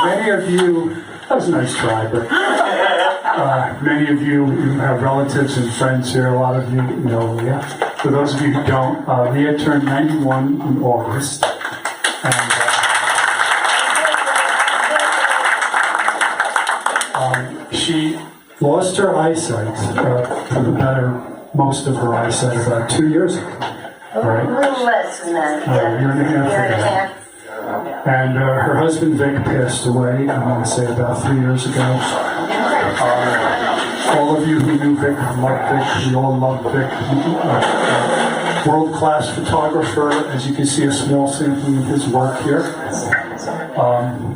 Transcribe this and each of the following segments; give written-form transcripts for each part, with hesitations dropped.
Many of you, that was a nice try, but many of you have relatives and friends here. A lot of you know Leah. For those of you who don't, Leah turned 91 in August. And she lost her eyesight, for the better, most of her eyesight, about 2 years ago. Right? A little less than that. A year and a half ago. And her husband Vic passed away, I want to say about 3 years ago. All of you who knew Vic loved Vic. We all loved Vic. World-class photographer, as you can see, a small sampling of his work here.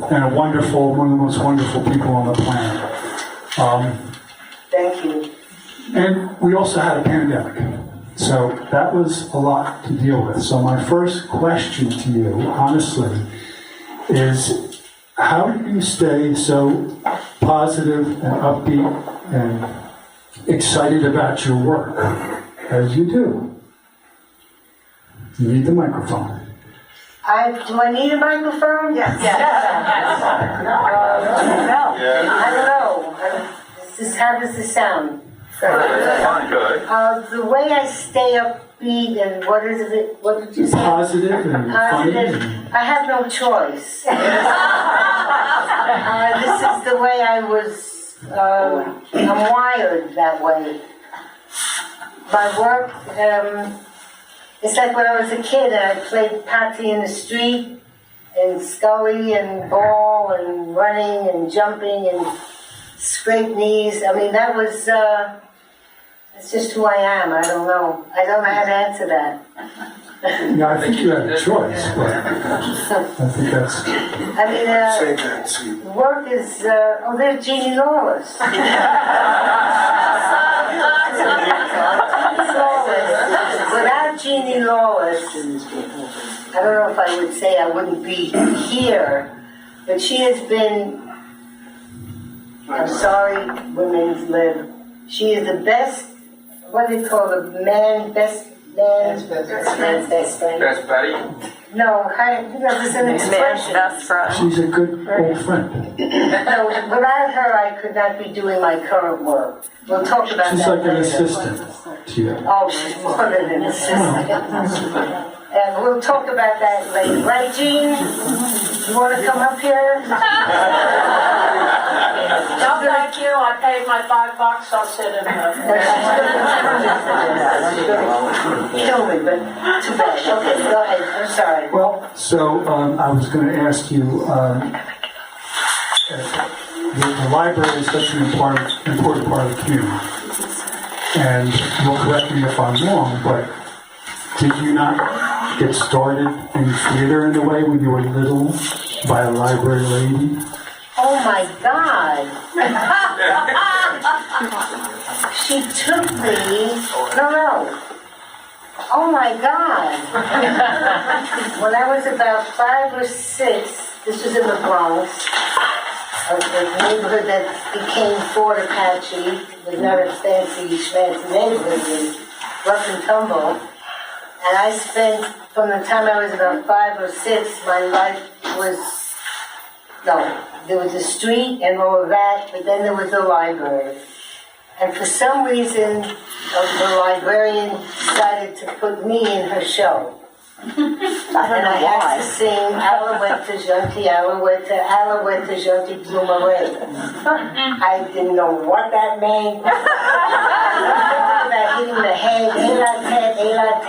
And a wonderful, one of the most wonderful people on the planet. Thank you. And we also had a pandemic. So that was a lot to deal with. So my first question to you, honestly, is how do you stay so positive and upbeat and excited about your work as you do? You need the microphone. Do I need a microphone? Yes. I don't know. How does this sound? Good. The way I stay upbeat and what did you say? Positive and funny. I have no choice. This is the way I was. I'm wired that way. My work. It's like when I was a kid and I played Patsy in the street and Scully and ball and running and jumping and scrape knees. I mean, that was. It's just who I am. I don't know. I don't know how to answer that. Yeah, I think you had a choice, but I think that's... I mean, work is... there's Jeannie Lawless. Without Jeannie Lawless, I don't know if I would say I wouldn't be here, but she has been... I'm sorry, women live. She is the best... What do they call the man, best man? Best friend. Best buddy? No, there's an expression. Best friend. She's a good old friend. No, without her, I could not be doing my current work. We'll talk about She's that like later. an assistant to you. Oh, she's more than an assistant. And we'll talk about that later. Right, Jean? You want to come up here? No, thank you. I paid my $5. I'll sit in there. Kill me, but too bad. Okay, go ahead. I'm sorry. Well, so I was going to ask you, the library is such an important part of the community. And you'll correct me if I'm wrong, but did you not get started in theater in a way when you were little by a library lady? Oh my God. She took me. No. Oh my God. When I was about 5 or 6, this was in the Bronx, a neighborhood that became Fort Apache. It was not a fancy neighborhood. It was rough and tumble. And I spent, from the time I was about 5 or 6, my life was, there was a street and all of that, but then there was the library. And for some reason, the librarian decided to put me in her show. I had to sing Alouette Junti, Alouette Junti Bloomerang. I didn't know what that meant. About hitting the head, Elat,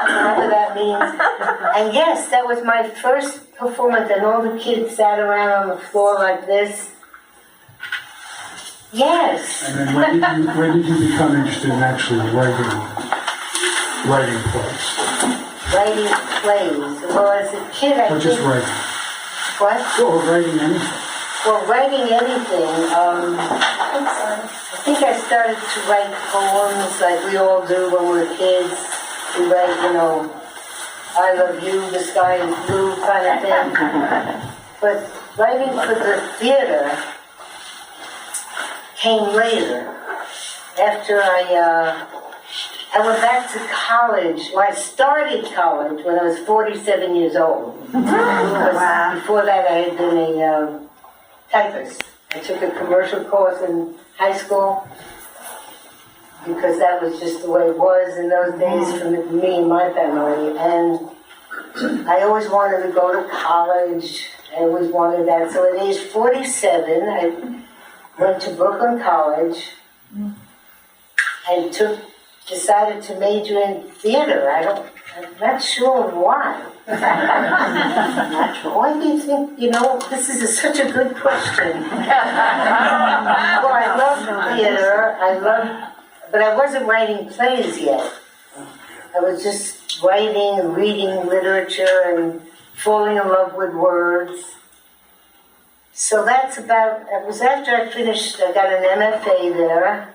whatever that means. And yes, that was my first performance, and all the kids sat around on the floor like this. Yes. And then when did you become interested in actually writing plays? Writing plays. Well, as a kid, Or just writing? What? Or writing anything? Well, writing anything, I think I started to write poems like we all do when we're kids. We write, I love you, the sky is blue kind of thing. But writing for the theater came later. After I went back to college. Well, I started college when I was 47 years old. Because before that, I had been a typist. I took a commercial course in high school because that was just the way it was in those days for me and my family. And I always wanted to go to college. I always wanted that. So at age 47, I went to Brooklyn College and decided to major in theater. I'm not sure why. Why do you think, this is such a good question. Well, I love theater, but I wasn't writing plays yet. I was just writing and reading literature and falling in love with words. So it was after I finished, I got an MFA there,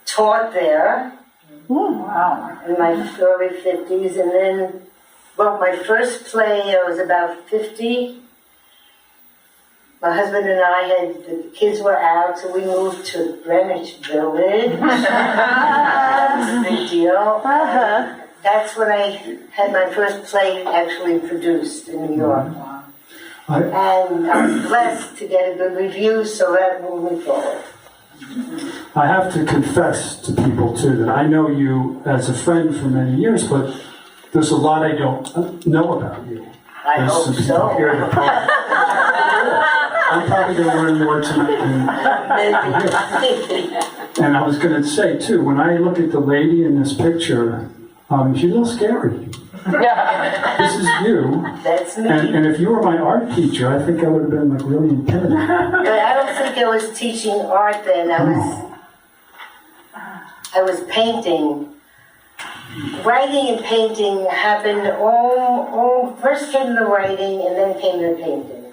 taught there, in my early 50s, and then wrote my first play. I was about 50. My husband and the kids were out, so we moved to Greenwich Village. That was a big deal. That's when I had my first play actually produced in New York. And I was blessed to get a good review, so that moved me forward. I have to confess to people, too, that I know you as a friend for many years, but there's a lot I don't know about you. I There's hope some people so. here that I'm probably going to learn more tonight. And I was going to say, too, when I look at the lady in this picture, she's a little scary. This is you. That's me. And if you were my art teacher, I think I would have been really intimidated. But I don't think I was teaching art then. I was painting. Writing and painting happened first came the writing and then came the painting.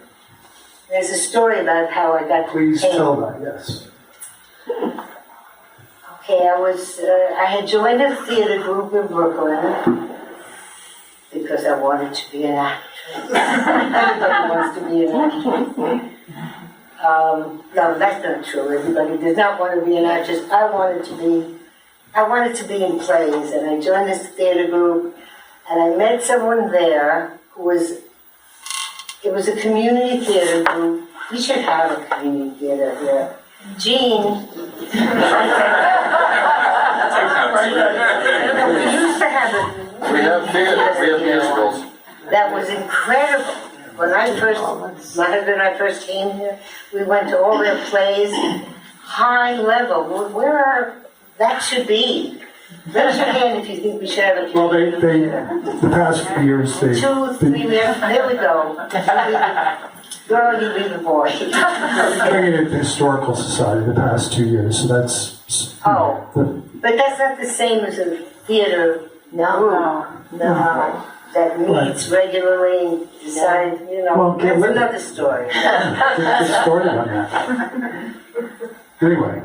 There's a story about how I got to Please paint. tell that, yes. Okay, I had joined a theater group in Brooklyn because I wanted to be an actress. Everybody wants to be an actress. No, that's not true. Everybody does not want to be an actress. I wanted to be in plays, and I joined this theater group, and I met someone there it was a community theater group. We should have a community theater here. Jean. We used to have it. We have theater, we have musicals. That was incredible. When my husband and I first came here, we went to all their plays, high level. That should be. Raise your hand if you think we should have a Well, the past few years, 2, 3, there we go. Girl, you be the boy. bringing it to Historical Society the past 2 years, so that's... But that's not the same as a theater group. No. That meets regularly, decide, Well, get that's with it. another story. Get started on that. Anyway,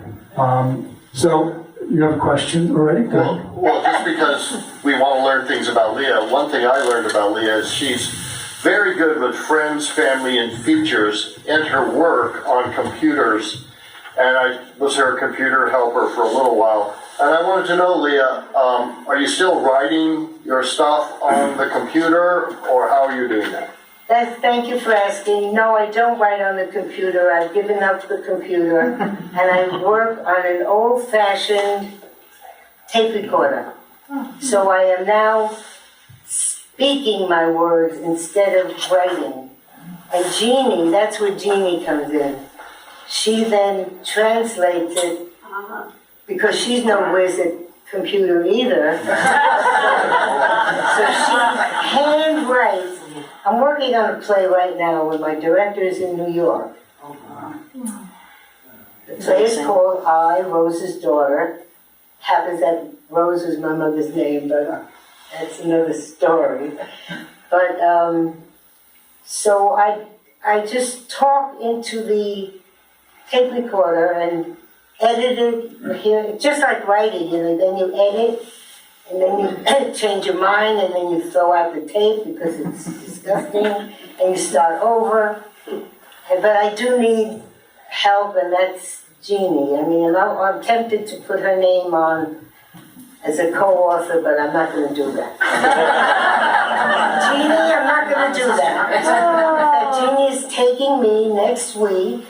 so you have a question already? Go ahead. Well, just because we want to learn things about Leah, one thing I learned about Leah is she's very good with friends, family, and features in her work on computers. And I was her computer helper for a little while. And I wanted to know, Leah, are you still writing your stuff on the computer, or how are you doing that? Thank you for asking. No, I don't write on the computer. I've given up the computer, and I work on an old-fashioned tape recorder. So I am now speaking my words instead of writing. And Jeannie, that's where Jeannie comes in. She then translates it, because she's no whiz at computer either. So she hand writes. I'm working on a play right now with my directors in New York. The play is called I, Rose's Daughter. Happens that Rose was my mother's name, but that's another story. But so I just talk into the tape recorder and edit it here, just like writing, then you edit, and then you change your mind, and then you throw out the tape because it's disgusting, and you start over. But I do need help, and that's Jeannie. I mean, I'm tempted to put her name on as a co-author, but I'm not going to do that. Jeannie, I'm not going to do that. Jeannie is taking me next week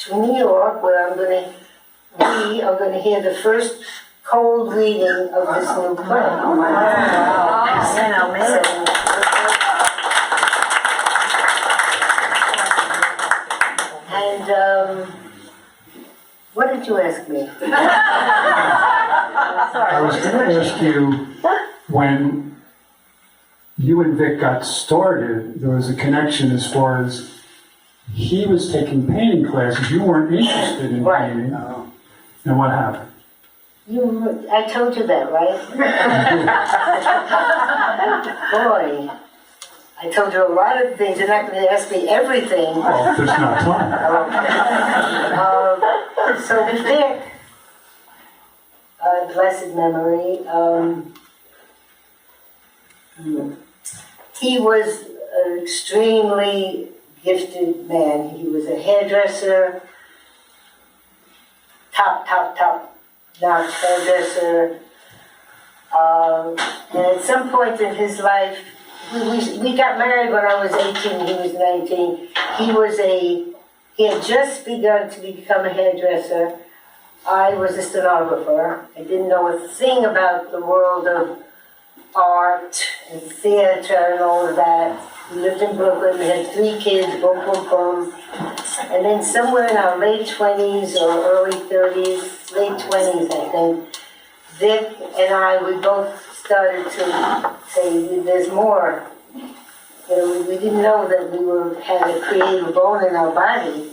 to New York, where we are going to hear the first cold reading of this new play. And what did you ask me? I was going to ask you, when you and Vic got started, there was a connection as far as he was taking painting classes. You weren't interested in Right. painting. And what happened? I told you that, right? Boy, I told you a lot of things. You're not going to ask me everything. Well, there's not time. So Vic, blessed memory, he was an extremely gifted man. He was a hairdresser, top-notch hairdresser. And at some point in his life, we got married when I was 18, he was 19. He had just begun to become a hairdresser. I was a stenographer. I didn't know a thing about the world of art and theater and all of that. We lived in Brooklyn, we had 3 kids, boom, boom, boom. And then somewhere in our late 20s or early 30s, late 20s, I think, Vic and I, we both started to say, there's more. You know, we didn't know that we had a creative bone in our bodies.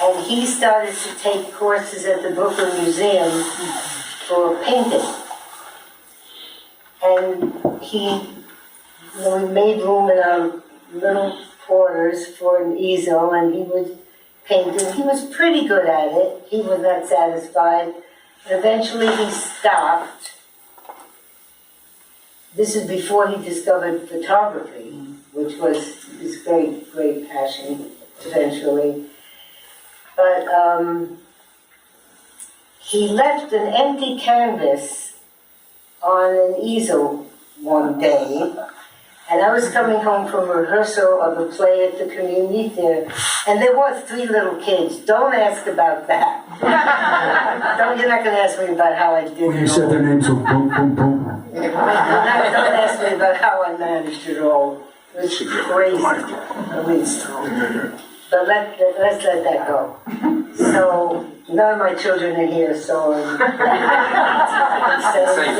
And he started to take courses at the Brooklyn Museum for painting. And we made room in our little quarters for an easel, and he was painting. He was pretty good at it. He was not satisfied. Eventually he stopped. This is before he discovered photography, which was his great, great passion eventually. But he left an empty canvas on an easel one day, and I was coming home from rehearsal of a play at the community theater, and there were 3 little kids. Don't ask about that. You're not going to ask me about how I did it. When you said their names were boom, boom, boom. Don't ask me about how I managed it all. It was crazy, at least. But let's let that go. So, none of my children are here, so I'm saying,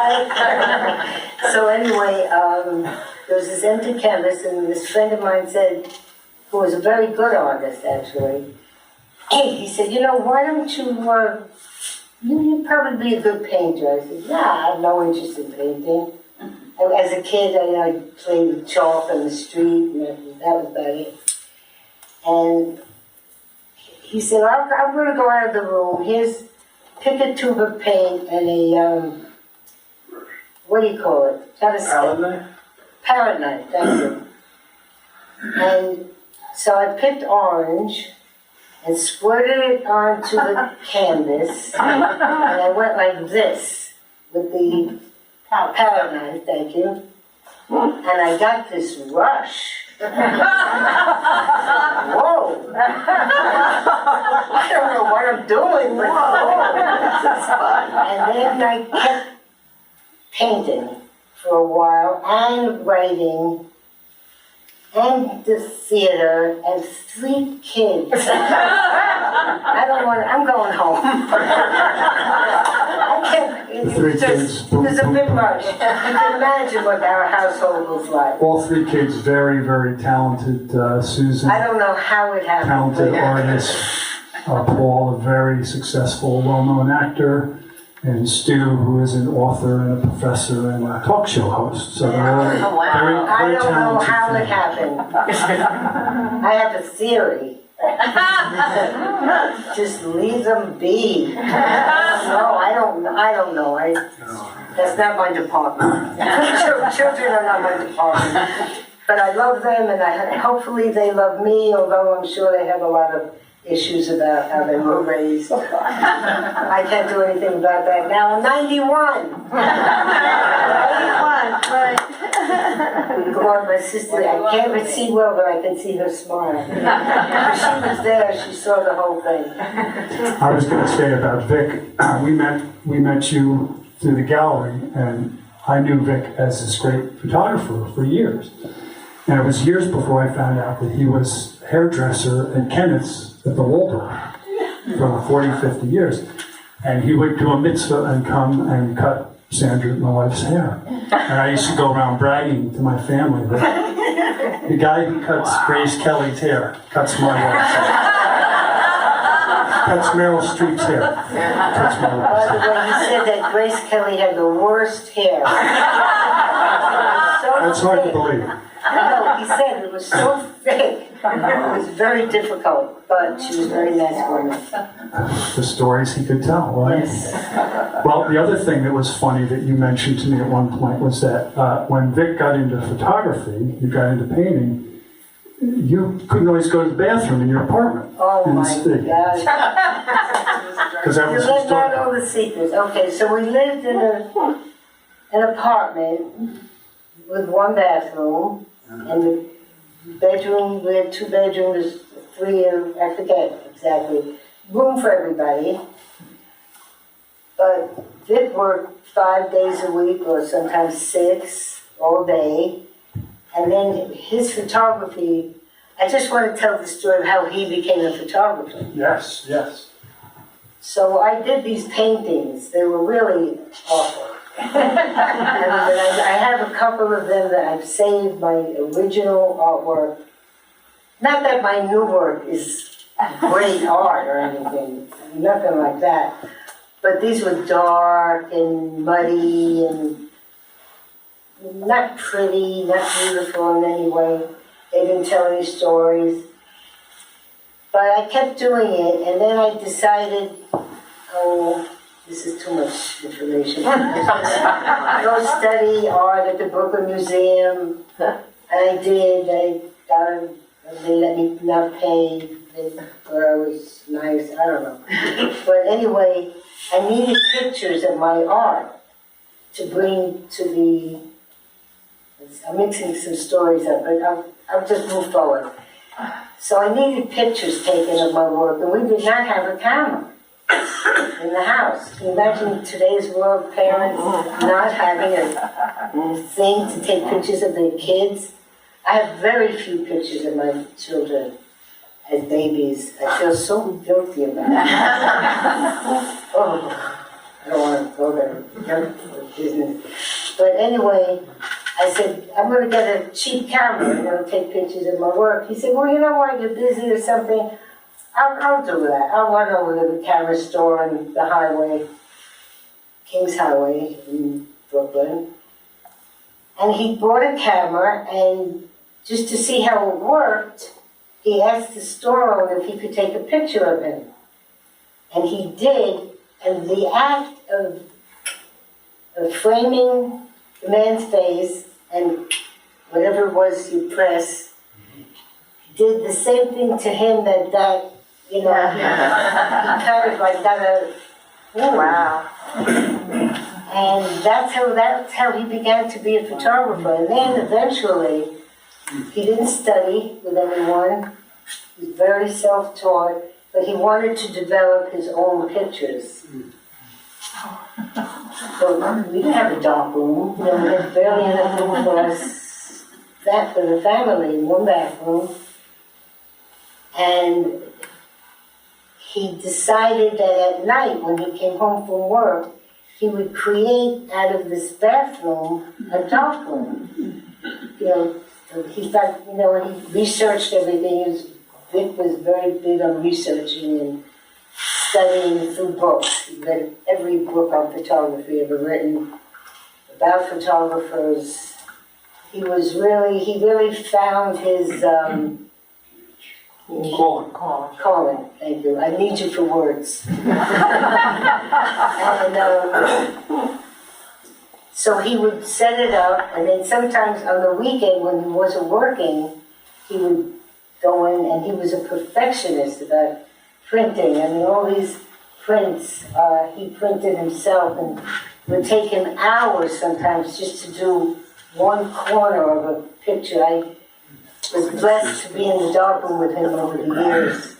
right? So anyway, there was this empty canvas, and this friend of mine said, who was a very good artist, actually, he said, why don't you'd probably be a good painter. I said, I have no interest in painting. As a kid, I played with chalk on the street, and that was about it. And he said, I'm going to go out of the room. Pick a tube of paint and a, what do you call it? Palette knife? Palette knife, thank you. And so I picked orange and squirted it onto the canvas, and I went like this with the palette knife, thank you. And I got this rush. Whoa! I don't know what I'm doing, but and then I kept painting for a while, and writing, and the theater, and 3 kids. I'm going home. I can't, there's a bit much. You can imagine what our household was like. All 3 kids, very, very talented. Susan, I don't know how it happened. talented artist. Paul, a very successful, well-known actor. And Stu, who is an author and a professor and a talk show host. So they're all very, I very don't know talented. how it happened. I have a theory. Just leave them be. No, I don't know. That's not my department. Children are not my department. But I love them, and hopefully they love me, although I'm sure they have a lot of issues about how they were raised. I can't do anything about that now. I'm 91. 91, right. Go on, my sister. I can't even see well, but I can see her smile. When she was there, she saw the whole thing. I was going to say about Vic, we met you through the gallery, and I knew Vic as this great photographer for years. And it was years before I found out that he was hairdresser at Kenneth's at the Waldner for 40, 50 years. And he would do a mitzvah and come and cut Sandra, my wife's hair. And I used to go around bragging to my family that the guy who cuts Grace Kelly's hair cuts my wife's hair. Cuts Meryl Streep's hair. Cuts my wife's By the hair. way, he said that Grace Kelly had the worst hair. That's hard to believe. No, he said it was so thick. It was very difficult, but she was a very nice woman. The stories he could tell, right? Yes. Well, the other thing that was funny that you mentioned to me at one point was that when Vic got into photography, you got into painting, you couldn't always go to the bathroom in your apartment. Oh in the my city. God. Because that You was let out all historic. the secrets. Okay, so we lived in an apartment with one bathroom, and the bedroom, we had 2 bedrooms, 3, I forget exactly, room for everybody. But Vic worked 5 days a week, or sometimes 6, all day. And then his photography, I just want to tell the story of how he became a photographer. Yes, yes. So I did these paintings. They were really awful. And I have a couple of them that I've saved, my original artwork. Not that my new work is great art or anything, nothing like that. But these were dark and muddy and not pretty, not beautiful in any way. They didn't tell any stories. But I kept doing it, and then I decided, oh, this is too much information. Go study art at the Brooklyn Museum. And I did. They let me not pay, or I was nice, I don't know. But anyway, I needed pictures of my art to bring to the, I'm mixing some stories up, but I'll just move forward. So I needed pictures taken of my work, and we did not have a camera in the house. Can you imagine today's world, parents not having a thing to take pictures of their kids? I have very few pictures of my children as babies. I feel so guilty about it. Oh, I don't want to go there. Business. But anyway, I said, I'm going to get a cheap camera and I'll take pictures of my work. He said, well, you know what, you're busy or something. I'll do that. I'll run over to the camera store on the highway, Kings Highway in Brooklyn. And he bought a camera, and just to see how it worked, he asked the store owner if he could take a picture of him. And he did, and the act of framing the man's face and whatever it was you press, did the same thing to him that you know, he kind of like got a, wow. And that's how he began to be a photographer. And then eventually, he didn't study with anyone. He was very self-taught, but he wanted to develop his own pictures. So we didn't have a dark room. You know, we had barely enough room for us, that for the family, in one bathroom. And he decided that at night, when he came home from work, he would create out of this bathroom a dark room. You know, he thought, you know, he researched everything. Vic was very big on researching and studying through books. He read every book on photography ever written about photographers. He really found his calling. Thank you. I need you for words. And so he would set it up, and then sometimes on the weekend when he wasn't working, he would go in, and he was a perfectionist about printing, and all these prints he printed himself, and it would take him hours sometimes just to do one corner of a picture. I was blessed to be in the darkroom with him over the years.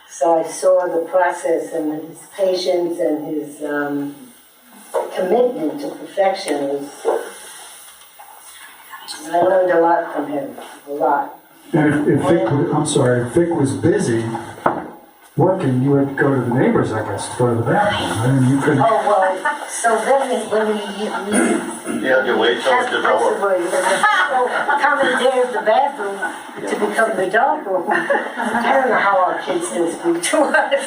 So I saw the process and his patience and his commitment to perfection. I learned a lot from him, a lot. And if Vic was busy working, you would go to the neighbors, I guess, to go to the bathroom. I mean, you couldn't. Oh, well, so then when we Yeah, you wait till it develops. commandeered the bathroom to become the dog room. I don't know how our kids still speak to us.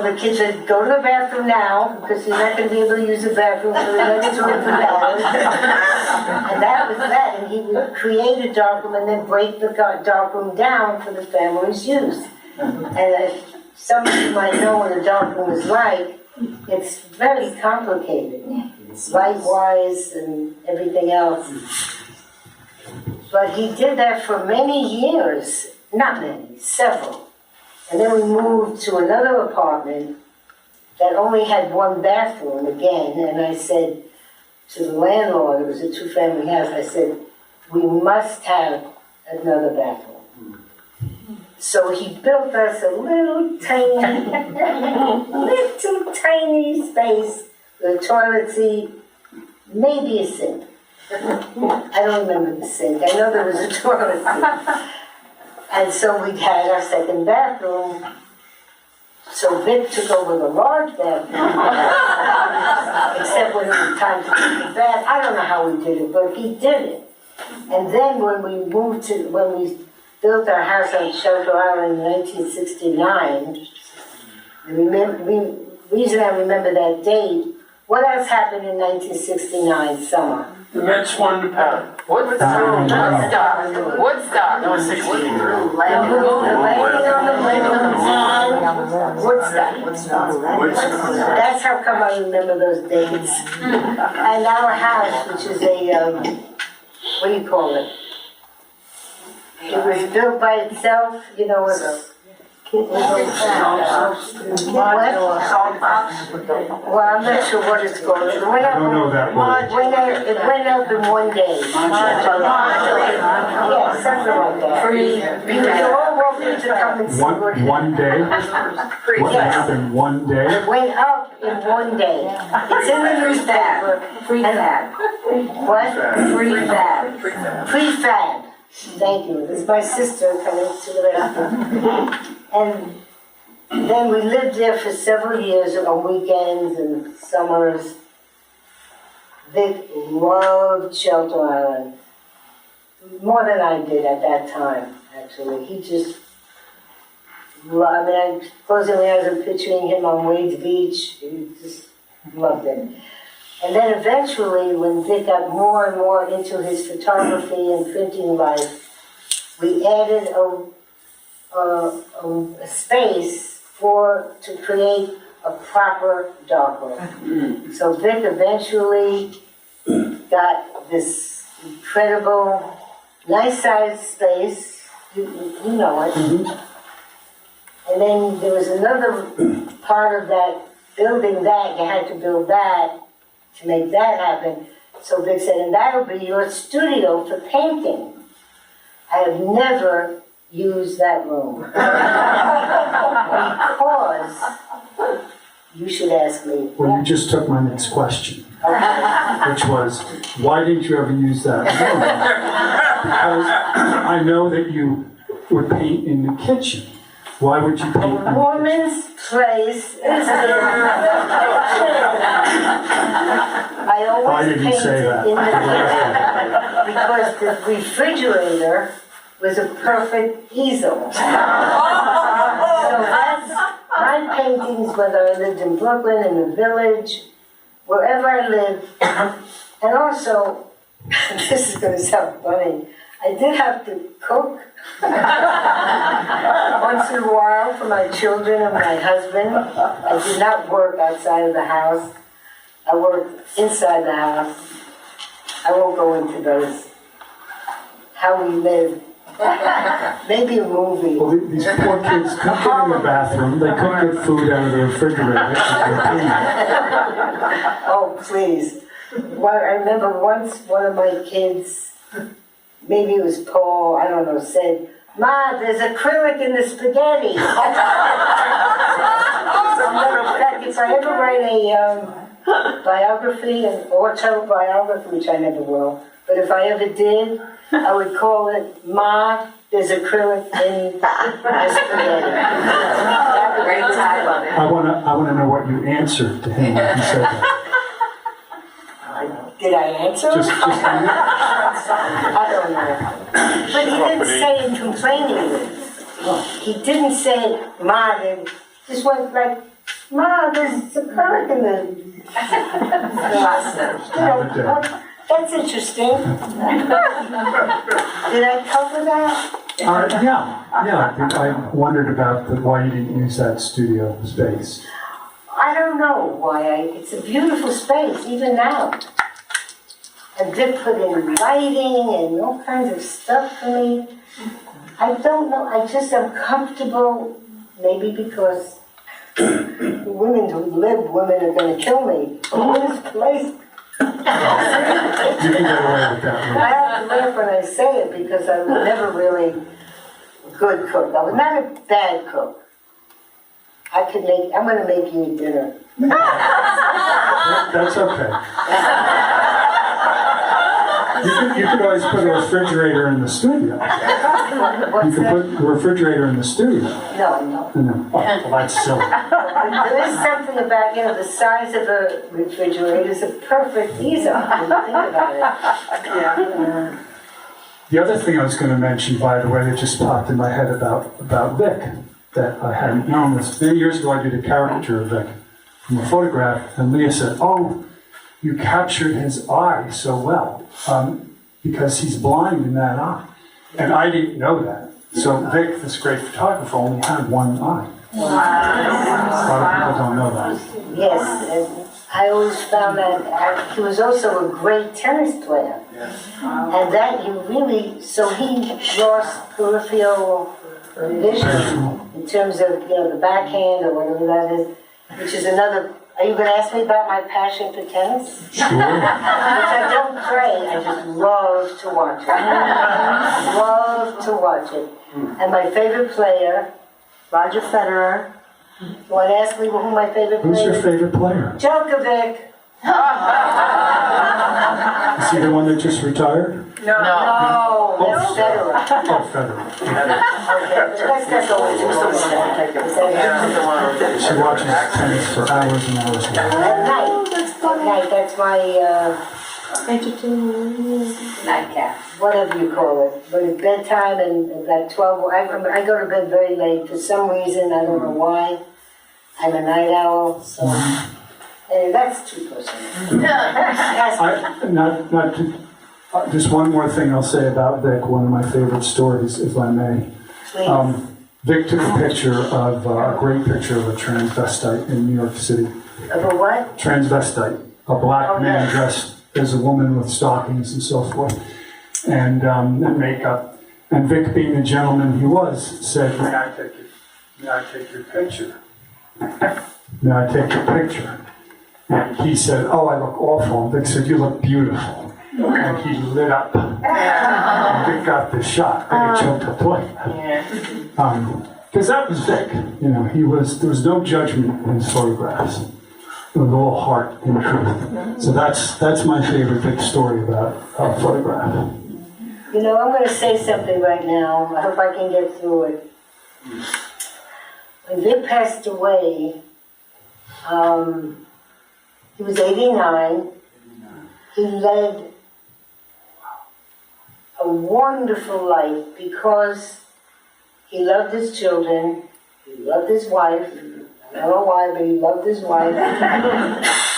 The kids would go to the bathroom now because you're not going to be able to use the bathroom for the next 2 or 3 hours. And that was that. And he would create a darkroom and then break the darkroom down for the family's use. And some of you might know what a darkroom is like. It's very complicated, light-wise and everything else. But he did that for many years. Not many, several. And then we moved to another apartment that only had one bathroom again. And I said to the landlord, it was a 2-family house, I said, we must have another bathroom. So he built us a little tiny space with a toilet seat, maybe a sink. I don't remember the sink. I know there was a toilet seat. And so we had our second bathroom. So Vic took over the large bathroom, except when it was time to take a bath. I don't know how we did it, but he did it. And then when we built our house on Shelter Island in 1969, the reason I remember that date, what else happened in 1969 summer? The Mets won the pennant. Woodstock. The landing on the Woodstock. That's how come I remember those dates. And our house, which is a, what do you call it? It was built by itself, well, I'm not sure what it's called. It went up, I don't know that word. it went up in one day. Yeah, something like that. You're all welcome to come and see what One day? What happened one day? it went up in one day. It's in the newspaper. Prefab. What? Prefab. Prefab. Thank you. This is my sister coming to the rescue. And then we lived there for several years on weekends and summers. Vic loved Shelter Island. More than I did at that time, actually. He just loved it. I'm closing my eyes and picturing him on Wade's Beach. He just loved it. And then eventually, when Vic got more and more into his photography and printing life, we added a space to create a proper darkroom. So Vic eventually got this incredible, nice-sized space. You know it. And then there was another part of that, building that, you had to build that to make that happen. So Vic said, and that'll be your studio for painting. I have never used that room. Because, you should ask me. Well, you just took my next question, which was, why didn't you ever use that room? Because I know that you would paint in the kitchen. Why would you paint in the kitchen? Woman's place is in I Why always did you painted say that? in the kitchen because the refrigerator was a perfect easel. So that's my paintings, whether I lived in Brooklyn, in the village, wherever I lived. And also, this is going to sound funny, I did have to cook once in a while for my children and my husband. I did not work outside of the house. I worked inside the house. I won't go into those how we lived. Maybe a movie. Well, these poor kids couldn't get in the bathroom. They couldn't get food out of the refrigerator. Oh, please. Well, I remember once one of my kids, maybe it was Paul, I don't know, said, "Ma, there's acrylic in the spaghetti." In fact, if I ever write a biography, an autobiography, which I never will, but if I ever did, I would call it "Ma, there's acrylic in the spaghetti." Great title. I wanna know what you answered to him when he said that. Did I answer? Just I don't know. But he didn't say it complainingly. He didn't say, "Ma," then just went like, "Ma, there's acrylic in the pasta." You know, well, that's interesting. Did I cover that? yeah. I wondered about why you didn't use that studio space. I don't know why. It's a beautiful space, even now. And Vic put in lighting and all kinds of stuff for me. I don't know. I just am comfortable, maybe because the women are going to kill me. In this place. You can get away with that. I have to laugh when I say it because I was never really a good cook. I was not a bad cook. I'm going to make you dinner. That's okay. You could always put a refrigerator in the studio. You could put a refrigerator in the studio. No. Oh, well, that's silly. There is something about, the size of a refrigerator is a perfect ease-up when you think about it. The other thing I was going to mention, by the way, that just popped in my head about Vic, that I hadn't known this. Many years ago, I did a caricature of Vic from a photograph, and Leah said, "Oh, you captured his eye so well, because he's blind in that eye." And I didn't know that. So Vic, this great photographer, only had one eye. Wow. A lot of people don't know that. Yes, and I always found that he was also a great tennis player. And that you really, so he lost peripheral vision in terms of, the backhand or whatever that is, which is another. Are you going to ask me about my passion for tennis? Sure. Which I don't play, I just love to watch it. Love to watch it. And my favorite player, Roger Federer. You want to ask me who my favorite player is? Who's your favorite player? Djokovic. Is he the one that just retired? No, it's Federer. Oh, Federer. Okay, that's always She watches tennis for hours and hours and hours. At night, that's my nightcap, whatever you call it. But it's bedtime and about 12, I go to bed very late for some reason, I don't know why. I'm a night owl, so that's too personal. Just one more thing I'll say about Vic, one of my favorite stories, if I may. Please. Vic took a picture of, a great picture of a transvestite in New York City. Of a what? Transvestite, a black man dressed as a woman with stockings and so forth, and makeup. And Vic, being the gentleman he was, said, May I take your picture? May I take your picture? And he said, "Oh, I look awful." And Vic said, "You look beautiful." And he lit up. And Vic got the shot. They choked the play. Because that was Vic. There was no judgment in his photographs. It was all heart and truth. So that's my favorite Vic story about a photograph. I'm going to say something right now. I hope I can get through it. When Vic passed away, he was 89. He led a wonderful life because he loved his children, he loved his wife. I don't know why, but he loved his wife.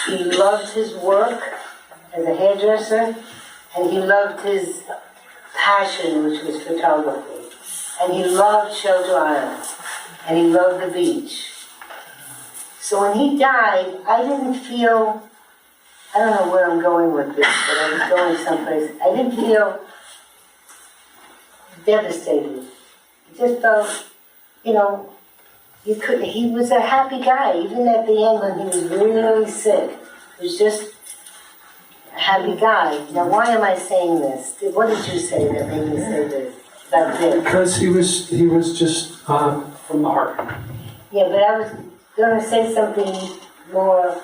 He loved his work as a hairdresser, and he loved his passion, which was photography. And he loved Shelter Island, and he loved the beach. So when he died, I didn't feel, I don't know where I'm going with this, but I was going someplace. I didn't feel devastated. He just felt, you know, he was a happy guy, even at the end when he was really sick. He was just a happy guy. Now, why am I saying this? What did you say that made me say this about Dick? Because he was just from the heart. Yeah, but I was going to say something more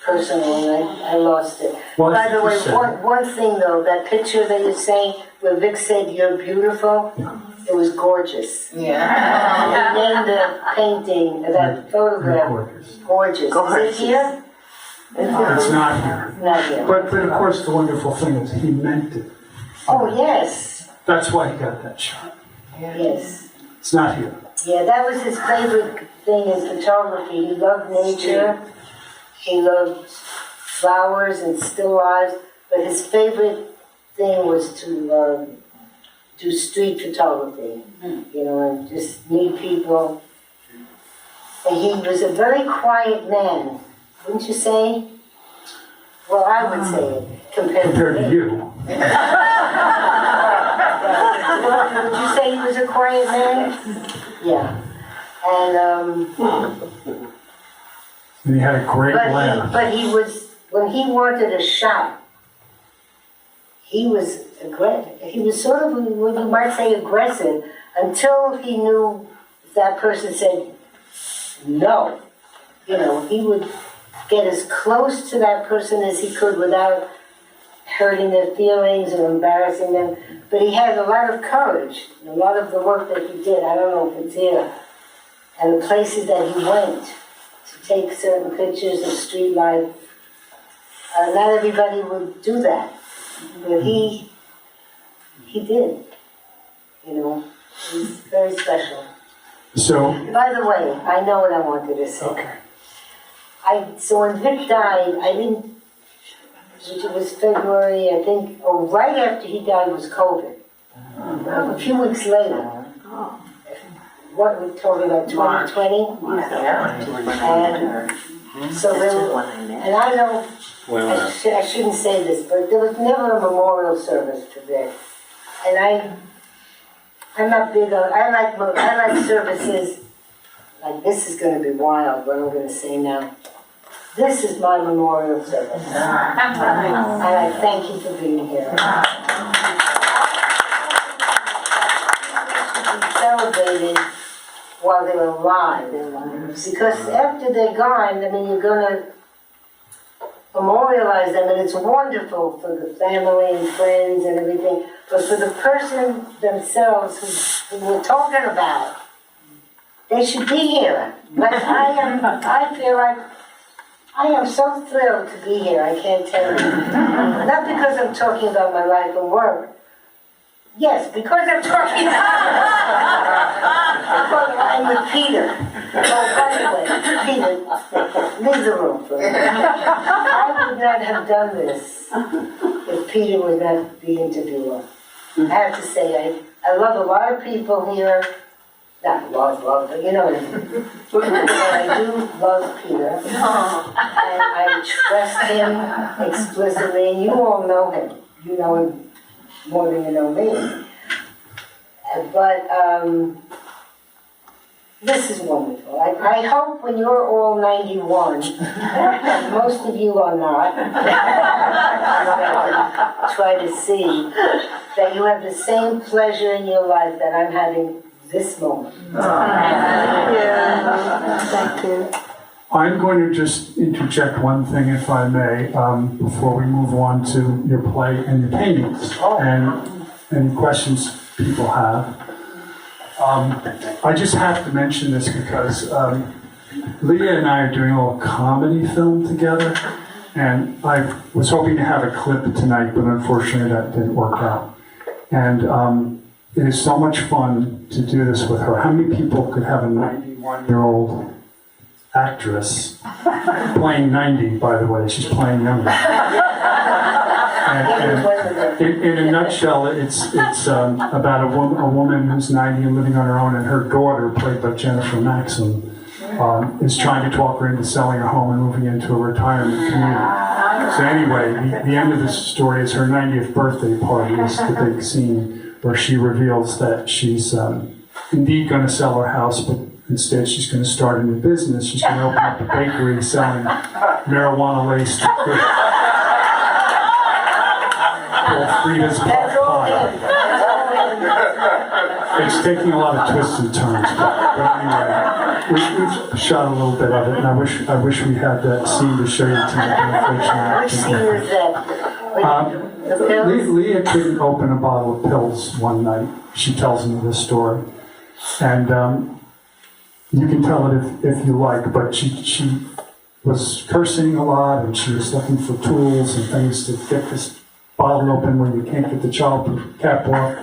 personal, and I lost it. Well, By the way, one thing though, that picture that you're saying where Vic said, "You're beautiful," it was gorgeous. Yeah. He named the painting, that photograph, gorgeous. Is it here? It's not here. Not here. But of course, the wonderful thing is he meant it. Oh, yes. That's why he got that shot. Yes. It's not here. Yeah, that was his favorite thing in photography. He loved nature. He loved flowers and still lives. But his favorite thing was to do street photography, you know, and just meet people. And he was a very quiet man, wouldn't you say? Well, I would say it, compared to me. you. Would you say he was a quiet man? Yeah. And, And he had a great laugh. but he was, when he wanted a shot, he was sort of, what you might say, aggressive, until he knew if that person said no. You know, he would get as close to that person as he could without hurting their feelings or embarrassing them. But he had a lot of courage. A lot of the work that he did, I don't know if it's here, and the places that he went to take certain pictures of street life. Not everybody would do that, but he did. You know, he's very special. So, By the way, I know what I wanted to say. okay. So when Vic died, which was February, I think, or right after he died was COVID. A few weeks later. What we're talking about, 2020? And so and I know, I shouldn't say this, but there was never a memorial service for Vic. And I'm not big on, I like services, like this is going to be wild, what I'm going to say now. This is my memorial service. And I thank you for being here. People should be celebrated while they're alive. Because after they're gone, I mean, you're going to memorialize them, and it's wonderful for the family and friends and everything. But for the person themselves who we're talking about, they should be here. Like I feel like I am so thrilled to be here, I can't tell you. Not because I'm talking about my life and work. Yes, because I'm talking I'm with Peter. Oh, by the way, Peter, leave the room for me. I would not have done this if Peter was not the interviewer. I have to say, I love a lot of people here. Not love, but you know what I mean. But I do love Peter. And I trust him explicitly, and you all know him. You know him more than you know me. But this is wonderful. I hope when you're all 91, and most of you are not, try to see that you have the same pleasure in your life that I'm having this moment. Thank you. I'm going to just interject one thing, if I may, before we move on to your play and your paintings and any questions people have. I just have to mention this because Leah and I are doing a little comedy film together, and I was hoping to have a clip tonight, but unfortunately that didn't work out. And it is so much fun to do this with her. How many people could have a 91-year-old actress playing 90, by the way? She's playing younger. And in a nutshell, it's about a woman who's 90 and living on her own, and her daughter, played by Jennifer Maxim, is trying to talk her into selling her home and moving into a retirement community. So anyway, the end of this story is her 90th birthday party is the big scene. where she reveals that she's indeed going to sell her house, but instead she's going to start a new business. She's going to open up a bakery selling marijuana-laced called Frida's Pot Pie. It's taking a lot of twists and turns, but anyway, we've shot a little bit of it, and I wish we had that scene to show you tonight. Which scene is that? The pills? Leah couldn't open a bottle of pills one night. She tells me this story, and you can tell it if you like. But she was cursing a lot, and she was looking for tools and things to get this bottle open when you can't get the child cap off.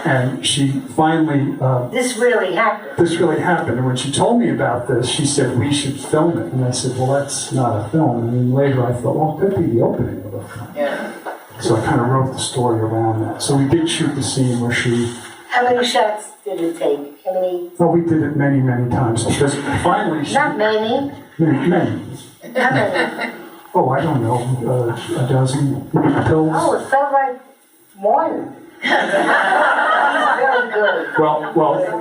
And she finally... This really happened. This really happened. And when she told me about this, she said, we should film it. And I said, well, that's not a film. And then later I thought, well, it could be the opening of a film. Yeah. So I kind of wrote the story around that. So we did shoot the scene where she... How many shots did it take? How many? Well, we did it many, many times. Because finally she... Not many. Many. How many? Oh, I don't know, a dozen pills. Oh, it felt like one. Very good. Well,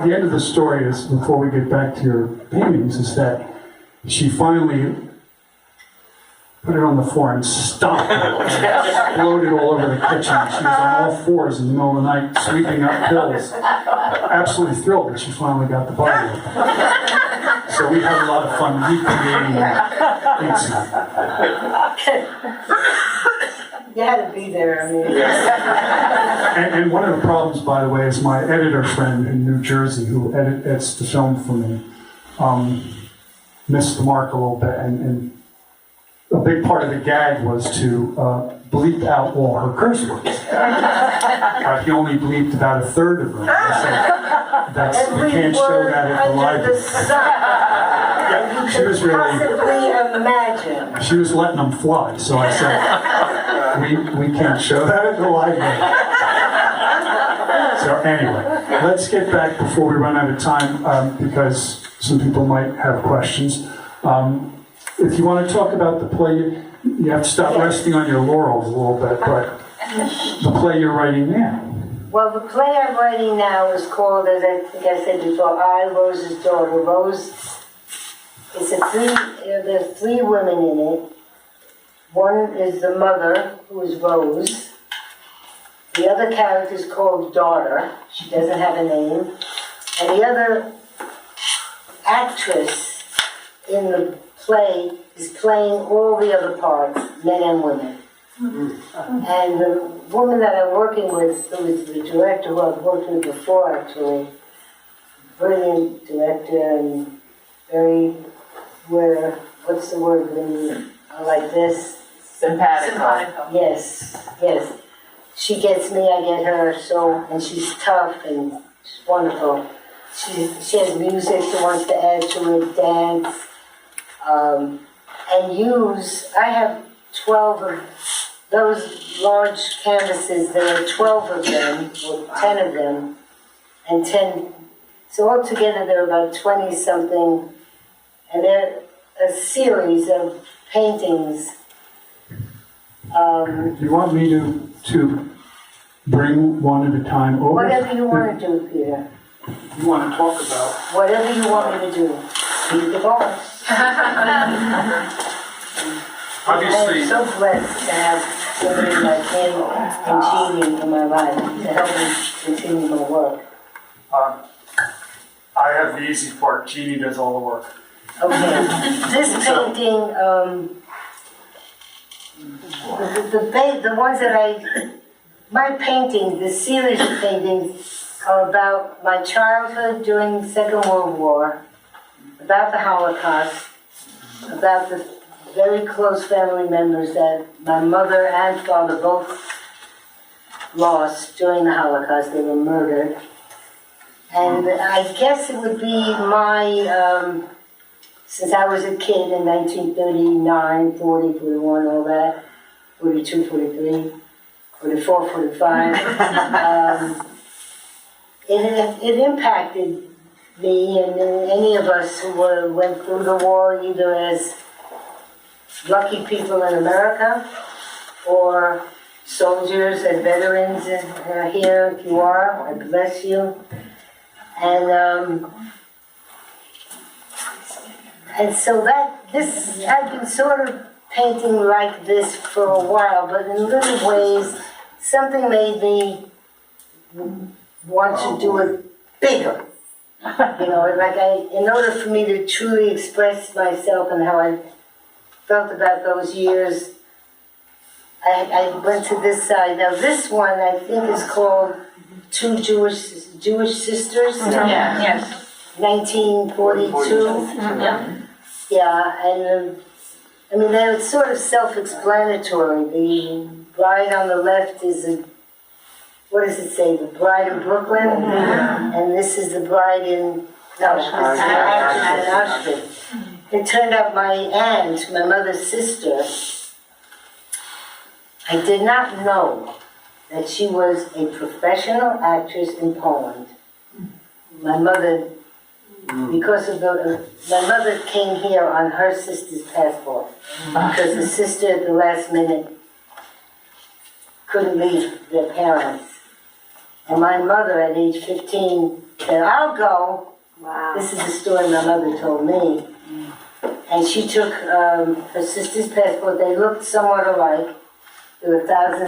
the end of the story is, before we get back to your paintings, is that she finally put it on the floor and stomped it. Exploded all over the kitchen. She was on all fours in the middle of the night, sweeping up pills. Absolutely thrilled that she finally got the body open. So we had a lot of fun recreating that incident. You had to be there, I mean. And one of the problems, by the way, is my editor friend in New Jersey, who edits the film for me, missed the mark a little bit. And a big part of the gag was to bleep out all her curse words. He only bleeped about a third of them. You can't show that at the library. Yeah, she was really... Possibly imagine. She was letting them fly, so I said, we can't show that at the library. So anyway, let's get back before we run out of time, because some people might have questions. If you want to talk about the play, you have to stop resting on your laurels a little bit, but the play you're writing now. Well, the play I'm writing now is called, as I think I said before, I, Rose's Daughter. Rose, there are three women in it. One is the mother, who is Rose. The other character is called Daughter. She doesn't have a name. And the other actress in the play is playing all the other parts, men and women. And the woman that I'm working with, who is the director who I've worked with before, actually, brilliant director and very, what's the word when you are like this? Simpatico. Yes. She gets me, I get her, and she's tough and she's wonderful. She has music she wants to add to it, dance, and I have 12 of those large canvases. There are 12 of them, or 10 of them, and 10, so altogether there are about 20-something, and they're a series of paintings. Do you want me to bring one at a time over? Whatever you want to do, Peter. You want to talk about? Whatever you want me to do. Be the boss. Obviously, I am so blessed to have somebody like him and Jeannie in my life to help me continue my work. I have the easy part. Jeannie does all the work. Okay. This painting, the ones that my paintings, the series of paintings are about my childhood during the Second World War, about the Holocaust, about the very close family members that my mother and father both lost during the Holocaust. They were murdered. And I guess it would be my, since I was a kid in 1939, 40, 41, all that, 42, 43, 44, 45, it impacted me and any of us who went through the war either as lucky people in America or soldiers and veterans here. If you are, I bless you. And so I've been sort of painting like this for a while, but in little ways, something made me want to do it bigger. You know, in order for me to truly express myself and how I felt about those years, I went to this side. Now this one I think is called Two Jewish Sisters. Yeah, yes. 1942. Yeah, and I mean they're sort of self-explanatory. The bride on the left is what does it say? The bride in Brooklyn, and this is the bride in Auschwitz. It turned out my aunt, my mother's sister, I did not know that she was a professional actress in Poland. My mother, my mother came here on her sister's passport because the sister at the last minute couldn't leave their parents. And my mother at age 15 said, I'll go. Wow. This is the story my mother told me. And she took her sister's passport. They looked somewhat alike. There were thousands